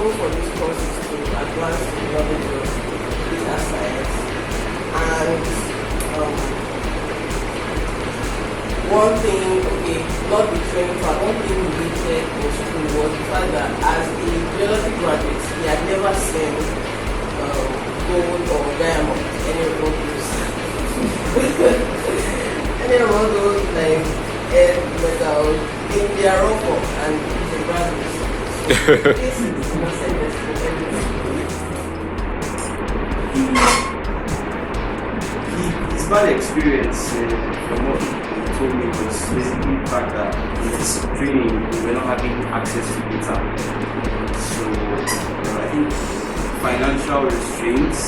For this course is to advance the knowledge of data science. And one thing, not the training part, one thing we did in school was the fact that as a geology graduate, he had never seen gold or diamond, any of those, any of those like metal in their raw form, and he's a graduate. His bad experience from what he told me was basically the fact that in his training we were not having access to data. So I think financial restraints,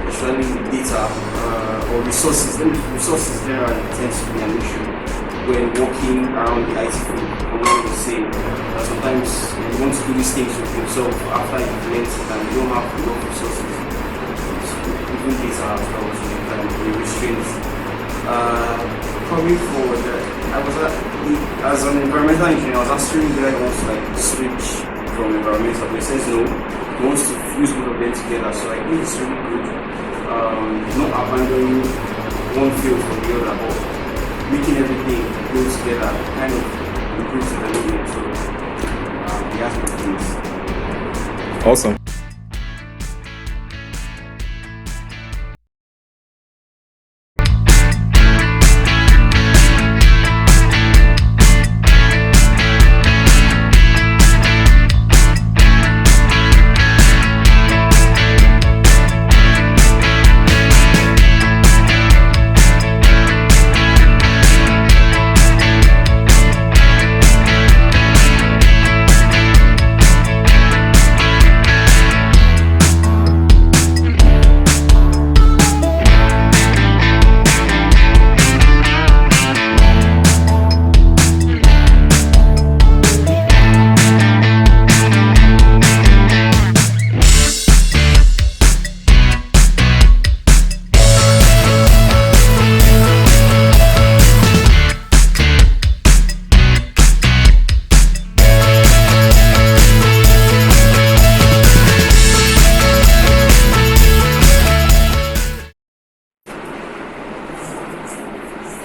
especially with data or resources generally tends to be an issue when walking around the IT field. What was saying, sometimes you want to do these things with yourself after you've learned it and you don't have enough resources. Even data as well, so the restraints. Coming forward, as an environmental engineer, I was asking whether he wants to switch from environmental, but he says no, he wants to fuse both of them together. So I think it's really good, not abandoning one field from the other, but making everything go together, kind of improves the development. So he has good things. Awesome.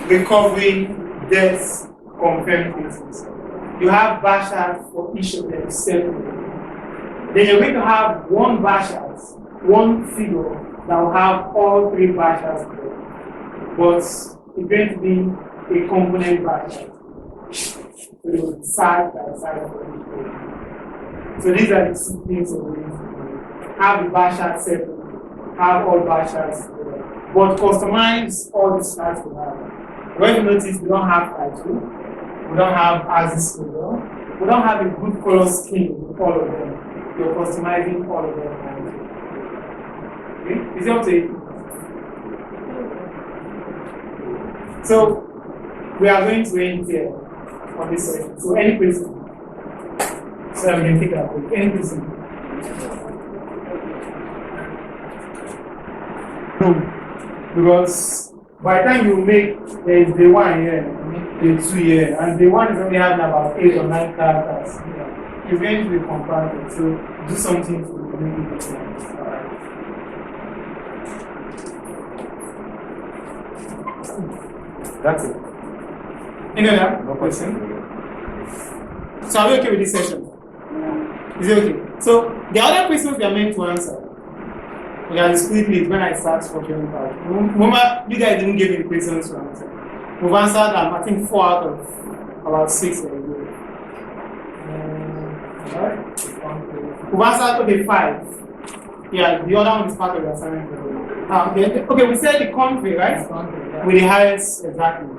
Recovery, deaths, confirmed cases. You have bashers for each of them separately. Then you're going to have one bashers, one figure that will have all three bashers there. But it's going to be a component basher. So side by side for each figure. So these are the two things we're going to do. Have the bashers separately, have all bashers together. But customize all the slides we have. When you notice we don't have title, we don't have axis color, we don't have a good color scheme with all of them. You're customizing all of them. Okay? Is it up to you? So we are going to end here on this section. So any question? So we can take that quick. Any question? No. Because by the time you make, there is the 1 here, the 2 here, and the 1 is only having about 8 or 9 characters. It's going to be compacted, so do something to make it different. That's it. Any other No question? question. So are we okay with this session? Is it okay? So the other questions we are meant to answer. We can split it when I start structuring part. Remember, you guys didn't give me the questions to answer. We've answered I think 4 out of about 6 of the group. Alright. We've answered okay 5. Yeah, the other one is part of the assignment. Okay, we said the country, right? With the highest, exactly.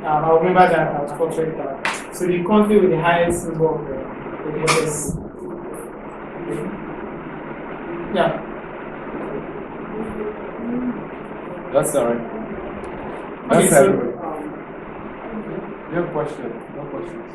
I remember that I was structuring that. So the country with the highest number of yes. Yeah. That's alright. Okay, That's so everybody. You have a question? No questions.